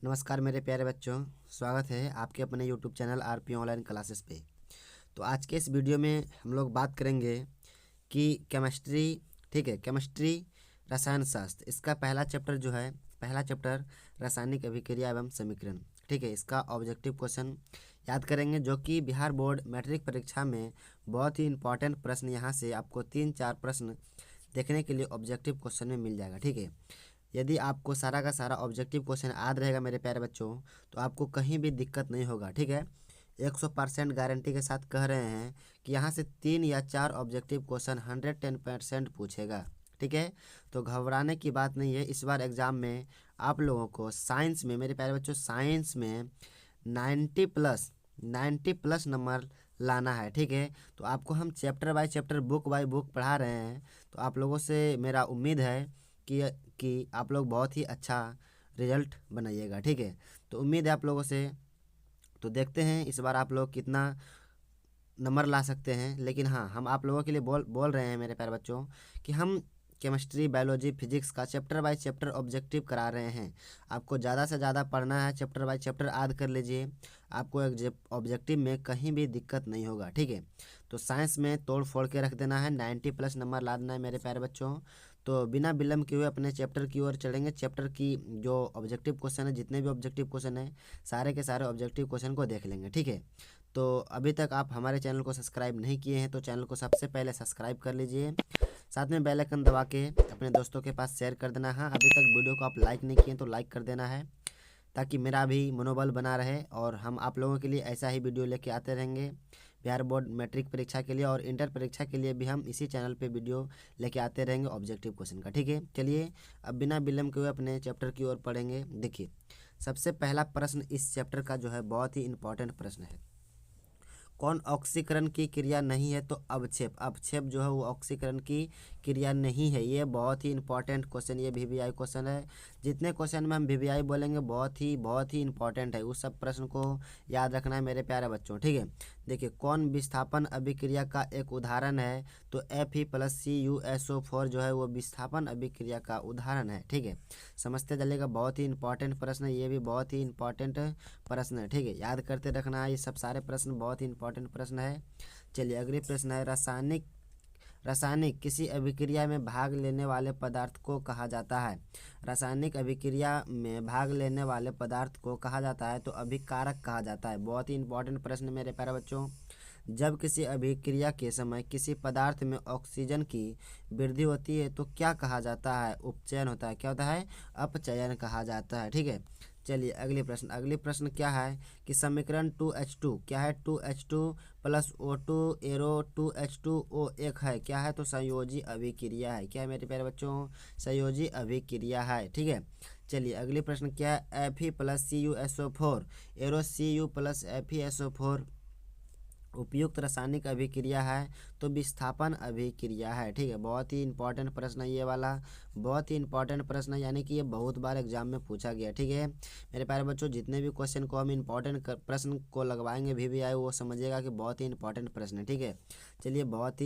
नमस्कार मेरे प्यारे बच्चों, स्वागत है आपके अपने YouTube channel RP online classes पे। तो आज के इस वीडियो में हम लोग बात करेंगे कि केमिस्ट्री, ठीक है, केमिस्ट्री रसायन शास्त्र, इसका पहला चैप्टर जो है, पहला चैप्टर रासायनिक अभिक्रिया एवं समीकरण, ठीक है। इसका ऑब्जेक्टिव क्वेश्चन याद करेंगे जो कि बिहार बोर्ड मैट्रिक परीक्षा में बहुत ही इंपॉर्टेंट प्रश्न, यहाँ से आपको 3-4 प्रश्न देखने के लिए ऑब्जेक्टिव क्वेश्चन में मिल जाएगा, ठीक है। यदि आपको सारा का सारा ऑब्जेक्टिव क्वेश्चन याद रहेगा मेरे प्यारे बच्चों, तो आपको कहीं भी दिक्कत नहीं होगा, ठीक है। 100% गारंटी के साथ कह रहे हैं कि यहाँ से 3 या 4 ऑब्जेक्टिव क्वेश्चन 110% पूछेगा, ठीक है। तो घबराने की बात नहीं है। इस बार एग्जाम में आप लोगों को साइंस में, मेरे प्यारे बच्चों, साइंस में 90+ नंबर लाना है, ठीक है। तो आपको हम chapter by chapter, book by book पढ़ा रहे हैं। तो आप लोगों से मेरा उम्मीद है कि आप लोग बहुत ही अच्छा रिजल्ट बनाइएगा, ठीक है। तो उम्मीद है आप लोगों से। तो देखते हैं इस बार आप लोग कितना नंबर ला सकते हैं। लेकिन हाँ, हम आप लोगों के लिए बोल रहे हैं मेरे प्यारे बच्चों कि हम केमिस्ट्री, बायोलॉजी, फिजिक्स का चैप्टर बाय चैप्टर ऑब्जेक्टिव करा रहे हैं। आपको ज़्यादा से ज़्यादा पढ़ना है, चैप्टर बाय चैप्टर याद कर लीजिए, आपको ऑब्जेक्टिव में कहीं भी दिक्कत नहीं होगा, ठीक है। तो साइंस में तोड़ फोड़ के रख देना है, 90+ नंबर ला देना है मेरे प्यारे बच्चों। तो बिना विलम्ब किए हुए अपने चैप्टर की ओर चलेंगे। चैप्टर की जो ऑब्जेक्टिव क्वेश्चन है, जितने भी ऑब्जेक्टिव क्वेश्चन है, सारे के सारे ऑब्जेक्टिव क्वेश्चन को देख लेंगे, ठीक है। तो अभी तक आप हमारे चैनल को सब्सक्राइब नहीं किए हैं तो चैनल को सबसे पहले सब्सक्राइब कर लीजिए, साथ में बेल आइकन दबा के अपने दोस्तों के पास शेयर कर देना है। अभी तक वीडियो को आप लाइक नहीं किए तो लाइक कर देना है, ताकि मेरा भी मनोबल बना रहे और हम आप लोगों के लिए ऐसा ही वीडियो लेके आते रहेंगे। बिहार बोर्ड मैट्रिक परीक्षा के लिए और इंटर परीक्षा के लिए भी हम इसी चैनल पे वीडियो लेके आते रहेंगे ऑब्जेक्टिव क्वेश्चन का, ठीक है। चलिए अब बिना विलम्ब के हुए अपने चैप्टर की ओर पढ़ेंगे। देखिए, सबसे पहला प्रश्न इस चैप्टर का जो है बहुत ही इंपॉर्टेंट प्रश्न है। कौन ऑक्सीकरण की क्रिया नहीं है? तो अवक्षेप। अवक्षेप जो है वो ऑक्सीकरण की क्रिया नहीं है। ये बहुत ही इंपॉर्टेंट क्वेश्चन, ये वीवीआई क्वेश्चन है। जितने क्वेश्चन में हम वीवीआई बोलेंगे बहुत ही इंपॉर्टेंट है, उस सब प्रश्न को याद रखना है मेरे प्यारे बच्चों, ठीक है। देखिए, कौन विस्थापन अभिक्रिया का एक उदाहरण है? तो Fe+CuSO4 जो है वो विस्थापन अभिक्रिया का उदाहरण है, ठीक है। समझते चलेगा, बहुत ही इंपॉर्टेंट प्रश्न है, ये भी बहुत ही इंपॉर्टेंट प्रश्न है, ठीक है। याद करते रखना है, ये सब सारे प्रश्न बहुत ही इंपॉर्टेंट प्रश्न है। चलिए अगले प्रश्न है, रासायनिक रासायनिक किसी अभिक्रिया में भाग लेने वाले पदार्थ को कहा जाता है? रासायनिक अभिक्रिया में भाग लेने वाले पदार्थ को कहा जाता है तो अभिकारक कहा जाता है। बहुत ही इंपॉर्टेंट प्रश्न मेरे प्यारे बच्चों। जब किसी अभिक्रिया के समय किसी पदार्थ में ऑक्सीजन की वृद्धि होती है तो क्या कहा जाता है? उपचयन होता है। क्या होता है? अपचयन कहा जाता है, ठीक है। चलिए अगले प्रश्न क्या है कि समीकरण 2H2 क्या है? 2H2 plus O2 arrow 2H2O एक है, क्या है? तो संयोजी अभिक्रिया है। क्या है मेरे प्यारे बच्चों? संयोजी अभिक्रिया है, ठीक है। चलिए अगले प्रश्न क्या है? Fe+CuSO4 एरो Cu+FeSO4 उपयुक्त रासायनिक अभिक्रिया है तो विस्थापन अभिक्रिया है, ठीक है। बहुत ही इंपॉर्टेंट प्रश्न है ये वाला, बहुत ही इंपॉर्टेंट प्रश्न है, यानी कि ये बहुत बार एग्जाम में पूछा गया, ठीक है। मेरे प्यारे बच्चों, जितने भी क्वेश्चन को हम इंपॉर्टेंट प्रश्न को लगवाएंगे वीवीआई, वो समझिएगा कि बहुत ही इंपॉर्टेंट प्रश्न है, ठीक है। चलिए बहुत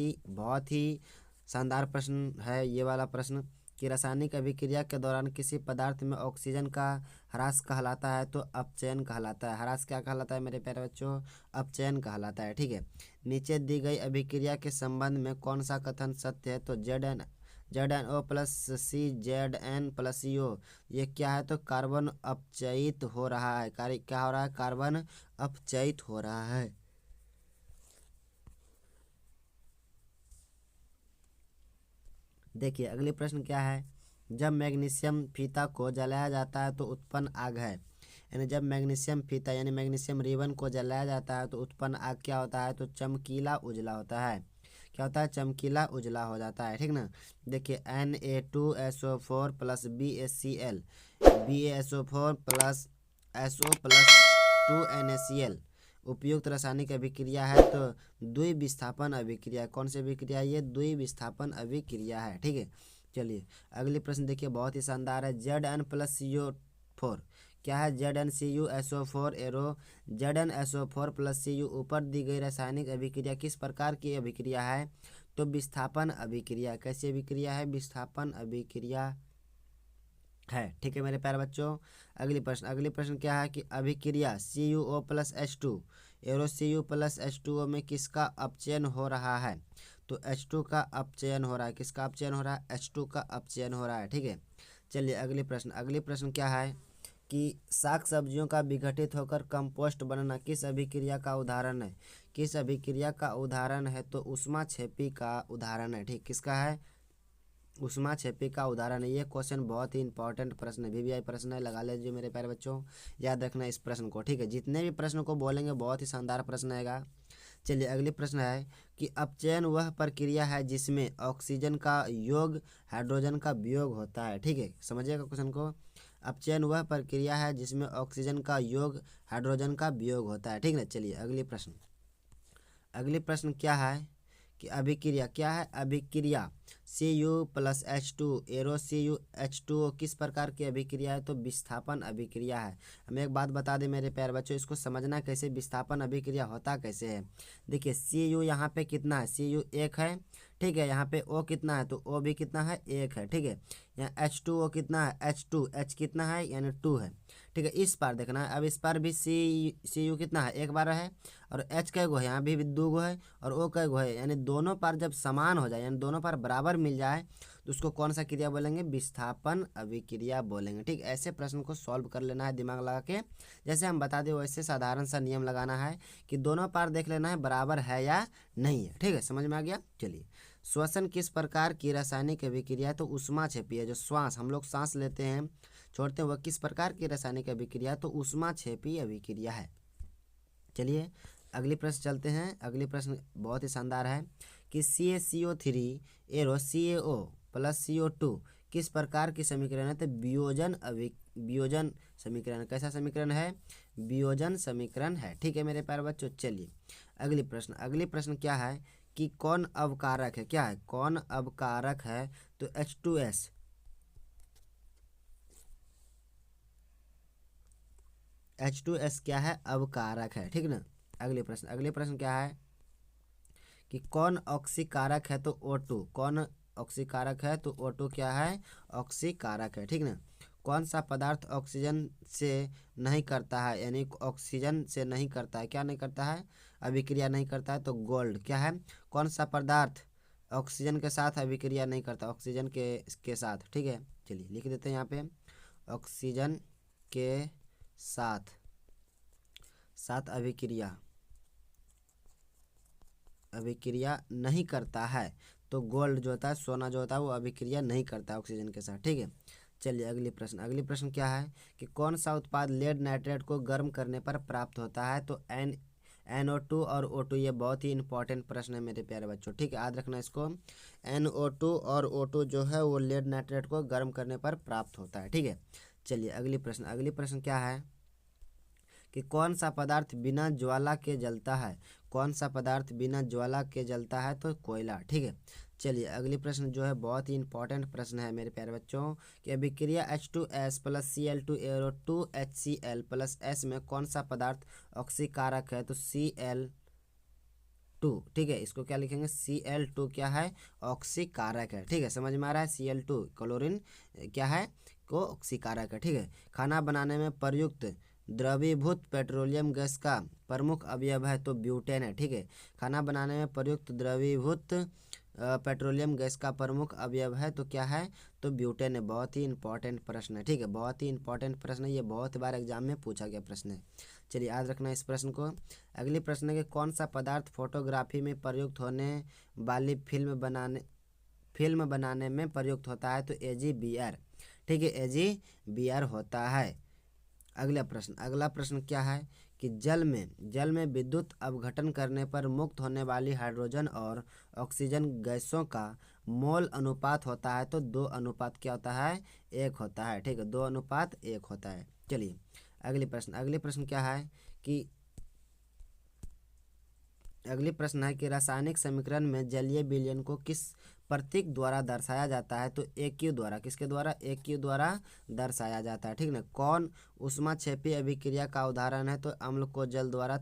ही शानदार प्रश्न है ये वाला प्रश्न कि रासायनिक अभिक्रिया के दौरान किसी पदार्थ में ऑक्सीजन का ह्रास कहलाता है तो अपचयन कहलाता है। ह्रास क्या कहलाता है मेरे प्यारे बच्चों? अपचयन कहलाता है, ठीक है। नीचे दी गई अभिक्रिया के संबंध में कौन सा कथन सत्य है? तो ZnO+C Zn+CO ये क्या है? तो कार्बन अपचयित हो रहा है। क्या हो रहा है? कार्बन अपचयित हो रहा है। देखिए अगले प्रश्न क्या है? जब मैग्नीशियम फीता को जलाया जाता है तो उत्पन्न आग है, यानी जब मैग्नीशियम फीता यानी मैग्नीशियम रिबन को जलाया जाता है तो उत्पन्न आग क्या होता है? तो चमकीला उजला होता है। क्या होता है? चमकीला उजला हो जाता है, ठीक ना। देखिए Na2SO4 plus BaCl BaSO4 plus SO plus 2NaCl उपयुक्त रासायनिक अभिक्रिया है तो द्विविस्थापन अभिक्रिया। कौन सी अभिक्रिया? ये द्विविस्थापन अभिक्रिया है, ठीक है। चलिए अगले प्रश्न देखिए, बहुत ही शानदार है। Zn+CO4 क्या है? ZnCuSO4 एरो ZnSO4+Cu ऊपर दी गई रासायनिक अभिक्रिया किस प्रकार की अभिक्रिया है? तो विस्थापन अभिक्रिया। कैसी अभिक्रिया है? विस्थापन अभिक्रिया है। ठीक है मेरे प्यारे बच्चों, अगली प्रश्न क्या है कि अभिक्रिया CuO plus H2 arrow Cu plus H2O में किसका अपचयन हो रहा है? तो H2 का अपचयन हो रहा है। किसका अपचयन हो रहा है? H2 का अपचयन हो रहा है। ठीक है, चलिए अगली प्रश्न क्या है कि साग सब्जियों का विघटित होकर कंपोस्ट बनना किस अभिक्रिया का उदाहरण है? किस अभिक्रिया का उदाहरण है? तो ऊष्माक्षेपी का उदाहरण है। ठीक, किसका है? ऊष्माक्षेपी का उदाहरण है। ये क्वेश्चन बहुत ही इंपॉर्टेंट प्रश्न है, VVI प्रश्न है, लगा लीजिए मेरे प्यारे बच्चों, याद रखना इस प्रश्न को। ठीक है, जितने भी प्रश्न को बोलेंगे बहुत ही शानदार प्रश्न आएगा। चलिए अगली प्रश्न है कि अपचयन वह प्रक्रिया है जिसमें ऑक्सीजन का योग हाइड्रोजन का वियोग होता है। ठीक है, समझिएगा क्वेश्चन को। अपचयन वह प्रक्रिया है जिसमें ऑक्सीजन का योग हाइड्रोजन का वियोग होता है। ठीक है, चलिए अगली प्रश्न क्या है कि अभिक्रिया क्या है? अभिक्रिया Cu plus H2 arrow CuH2O किस प्रकार की अभिक्रिया है? तो विस्थापन अभिक्रिया है। हम एक बात बता दें मेरे प्यारे बच्चों, इसको समझना कैसे विस्थापन अभिक्रिया होता कैसे है। देखिए Cu यहाँ पे कितना है? Cu 1 है। ठीक है, यहाँ पे O कितना है? तो O भी कितना है? 1 है। ठीक है, यहाँ H2O कितना है? H कितना है? यानी 2 है। ठीक है, इस पार देखना है। अब इस पार भी Cu कितना है? 1 बार है, और H कै गो है? यहाँ भी 2 गो है, और O कै गो है? यानी दोनों पार जब समान हो जाए, यानी दोनों पार बराबर मिल जाए, तो उसको कौन सा क्रिया बोलेंगे? विस्थापन अभिक्रिया बोलेंगे। ठीक, ऐसे प्रश्न को सॉल्व कर लेना है दिमाग लगा के। जैसे हम बता दें वैसे साधारण सा नियम लगाना है कि दोनों पार देख लेना है बराबर है या नहीं है। ठीक है, समझ में आ गया। चलिए, श्वसन किस प्रकार की रासायनिक अभिक्रिया है? तो ऊष्माक्षेपी है। जो श्वास हम लोग सांस लेते हैं छोड़ते हैं, वह किस प्रकार की रासायनिक अभिक्रिया? तो ऊष्माक्षेपी अभिक्रिया है। चलिए अगली प्रश्न चलते हैं। अगली प्रश्न बहुत ही शानदार है कि CaCO3 arrow CaO plus CO2 किस प्रकार की समीकरण है? तो वियोजन समीकरण। कैसा समीकरण है? वियोजन समीकरण है। ठीक है मेरे प्यारे बच्चों, चलिए अगली प्रश्न क्या है कि कौन अवकारक है? क्या है? कौन अवकारक है? तो H2S क्या है? अवकारक है। ठीक ना। अगले प्रश्न क्या है कि कौन ऑक्सीकारक है? तो O2। कौन ऑक्सीकारक है? तो O2 क्या है? ऑक्सीकारक है। ठीक ना। कौन सा पदार्थ ऑक्सीजन से नहीं करता है? यानी ऑक्सीजन से नहीं करता है। क्या नहीं करता है? अभिक्रिया नहीं करता है। तो गोल्ड। क्या है? कौन सा पदार्थ ऑक्सीजन के साथ अभिक्रिया नहीं करता? ऑक्सीजन के साथ। ठीक है, चलिए लिख देते हैं यहाँ पे, ऑक्सीजन के साथ अभिक्रिया नहीं करता है। तो गोल्ड जो होता है, सोना जो होता है, वो अभिक्रिया नहीं करता है ऑक्सीजन के साथ। ठीक है, चलिए अगली प्रश्न क्या है कि कौन सा उत्पाद लेड नाइट्रेट को गर्म करने पर प्राप्त होता है? तो NO2 और O2। ये बहुत ही इंपॉर्टेंट प्रश्न है मेरे प्यारे बच्चों। ठीक है, याद रखना इसको। NO2 और O2 जो है वो लेड नाइट्रेट को गर्म करने पर प्राप्त होता है। ठीक है, चलिए अगली प्रश्न क्या है कि कौन सा पदार्थ बिना ज्वाला के जलता है? कौन सा पदार्थ बिना ज्वाला के जलता है? तो कोयला। ठीक है, चलिए अगली प्रश्न जो है बहुत ही इंपॉर्टेंट प्रश्न है मेरे प्यारे बच्चों कि अभिक्रिया H2S plus Cl2 arrow 2HCl plus S में कौन सा पदार्थ ऑक्सीकारक है? तो Cl2। ठीक है, इसको क्या लिखेंगे? Cl2 क्या है? ऑक्सीकारक है। ठीक है, समझ में आ रहा है? Cl2 क्लोरीन क्या है? को ऑक्सीकारक है। ठीक है, खाना बनाने में प्रयुक्त द्रवीभूत पेट्रोलियम गैस का प्रमुख अवयव है? तो ब्यूटेन है। ठीक है, खाना बनाने में प्रयुक्त द्रवीभूत पेट्रोलियम गैस का प्रमुख अवयव है तो क्या है? तो ब्यूटेन है। बहुत ही इंपॉर्टेंट प्रश्न है। ठीक है, बहुत ही इंपॉर्टेंट प्रश्न है, ये बहुत बार एग्जाम में पूछा गया प्रश्न है। चलिए याद रखना इस प्रश्न को। अगली प्रश्न है कि कौन सा पदार्थ फोटोग्राफी में प्रयुक्त होने वाली फिल्म बनाने में प्रयुक्त होता है? तो AgBr। ठीक है, AgBr होता है। अगला प्रश्न क्या है कि जल में विद्युत अपघटन करने पर मुक्त होने वाली हाइड्रोजन और ऑक्सीजन गैसों का मोल अनुपात होता है? तो 2 अनुपात क्या होता है? 1 होता है। ठीक है, 2 अनुपात 1 होता है। चलिए अगली प्रश्न क्या है कि रासायनिक समीकरण में जलीय विलयन को किस प्रतीक द्वारा दर्शाया जाता है? तो AQ द्वारा। किसके द्वारा? AQ द्वारा दर्शाया जाता है। ठीक ना। कौन ऊष्माक्षेपी अभिक्रिया का उदाहरण है? तो अम्ल को जल द्वारा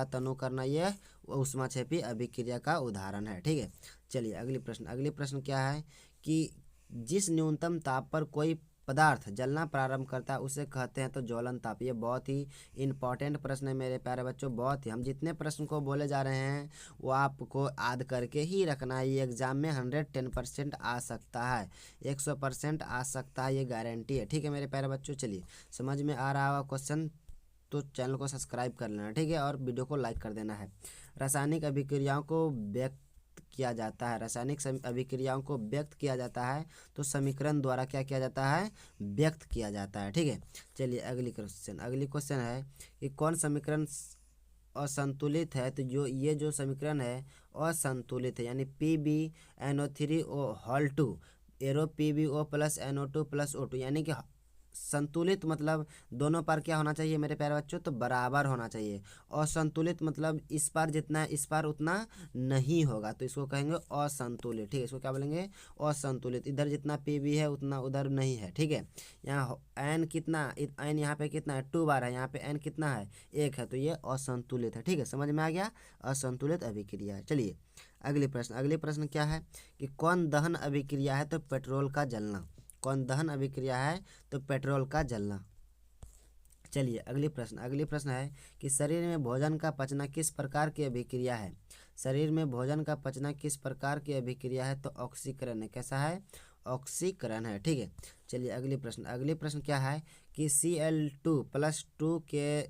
तनु करना ये ऊष्माक्षेपी अभिक्रिया का उदाहरण है। ठीक है, चलिए अगली प्रश्न क्या है कि जिस न्यूनतम ताप पर कोई पदार्थ जलना प्रारंभ करता है उसे कहते हैं तो ज्वलन ताप। ये बहुत ही इंपॉर्टेंट प्रश्न है मेरे प्यारे बच्चों, बहुत ही। हम जितने प्रश्न को बोले जा रहे हैं वो आपको याद करके ही रखना है। ये एग्जाम में 110% आ सकता है, 100% आ सकता है, ये गारंटी है। ठीक है मेरे प्यारे बच्चों, चलिए समझ में आ रहा होगा क्वेश्चन तो चैनल को सब्सक्राइब कर लेना, ठीक है, और वीडियो को लाइक कर देना है। रासायनिक अभिक्रियाओं को व्यक्त किया जाता है, रासायनिक अभिक्रियाओं को व्यक्त किया जाता है तो समीकरण द्वारा क्या किया जाता है, व्यक्त किया जाता है। ठीक है, चलिए अगली क्वेश्चन है कि कौन समीकरण असंतुलित है। तो जो ये जो समीकरण है असंतुलित है, यानी PbNO3O whole 2 arrow PbO plus NO2 plus O2, यानी कि संतुलित मतलब दोनों पार क्या होना चाहिए मेरे प्यारे बच्चों, तो बराबर होना चाहिए। असंतुलित मतलब इस पार जितना है इस पार उतना नहीं होगा, तो इसको कहेंगे असंतुलित। ठीक है, इसको क्या बोलेंगे, असंतुलित। इधर जितना Pb है उतना उधर नहीं है। ठीक है, यहाँ n कितना, n यहाँ पे कितना है 2 बार है, यहाँ पे n कितना है 1 है, तो ये असंतुलित है। ठीक है, समझ में आ गया, असंतुलित अभिक्रिया है। चलिए अगले प्रश्न क्या है कि कौन दहन अभिक्रिया है, तो पेट्रोल का जलना। कौन दहन अभिक्रिया है, तो पेट्रोल का जलना। चलिए अगली प्रश्न है कि शरीर में भोजन का पचना किस प्रकार की अभिक्रिया है। शरीर में भोजन का पचना किस प्रकार की अभिक्रिया है, तो ऑक्सीकरण है। कैसा है, ऑक्सीकरण है। ठीक है, चलिए अगली प्रश्न क्या है कि Cl2 प्लस 2 के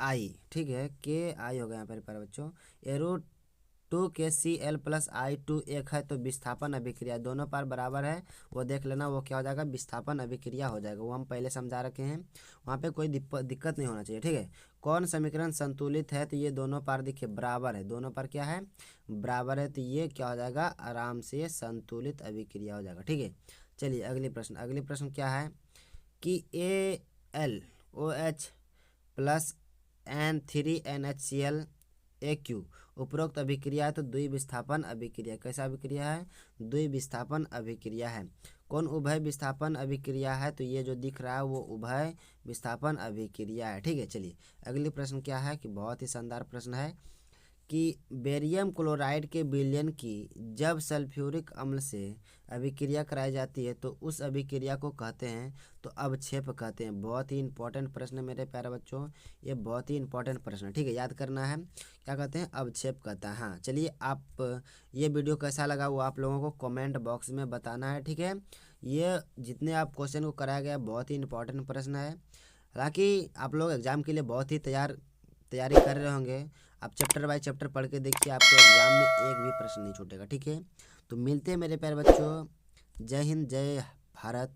आई, ठीक है, के आई हो गया यहाँ पर बच्चों, एरो 2 के Cl प्लस I2 एक है, तो विस्थापन अभिक्रिया दोनों पार बराबर है, वो देख लेना, वो क्या हो जाएगा, विस्थापन अभिक्रिया हो जाएगा। वो हम पहले समझा रखे हैं, वहाँ पे कोई दिक्कत नहीं होना चाहिए। ठीक है, कौन समीकरण संतुलित है, तो ये दोनों पार देखिए बराबर है, दोनों पार क्या है, बराबर है, तो ये क्या हो जाएगा, आराम से संतुलित अभिक्रिया हो जाएगा। ठीक है, चलिए अगले प्रश्न क्या है कि AlOH प्लस N3NHCl AQ उपरोक्त अभिक्रिया है, तो द्विविस्थापन अभिक्रिया। कैसा अभिक्रिया है, द्विविस्थापन अभिक्रिया है। कौन उभय विस्थापन अभिक्रिया है, तो ये जो दिख रहा है वो उभय विस्थापन अभिक्रिया है। ठीक है, चलिए अगले प्रश्न क्या है कि बहुत ही शानदार प्रश्न है कि बेरियम क्लोराइड के विलयन की जब सल्फ्यूरिक अम्ल से अभिक्रिया कराई जाती है तो उस अभिक्रिया को कहते हैं, तो अवक्षेप कहते हैं। बहुत ही इंपॉर्टेंट प्रश्न है मेरे प्यारे बच्चों, ये बहुत ही इंपॉर्टेंट प्रश्न है। ठीक है, याद करना है, क्या कहते हैं, अवक्षेप कहता है। हाँ चलिए, आप ये वीडियो कैसा लगा वो आप लोगों को कमेंट बॉक्स में बताना है। ठीक है, ये जितने आप क्वेश्चन को कराया गया बहुत ही इंपॉर्टेंट प्रश्न है। हालांकि आप लोग एग्ज़ाम के लिए बहुत ही तैयारी कर रहे होंगे। आप चैप्टर बाय चैप्टर पढ़ के देखिए, आपको एग्जाम में एक भी प्रश्न नहीं छूटेगा। ठीक है, तो मिलते हैं मेरे प्यारे बच्चों, जय हिंद, जय भारत।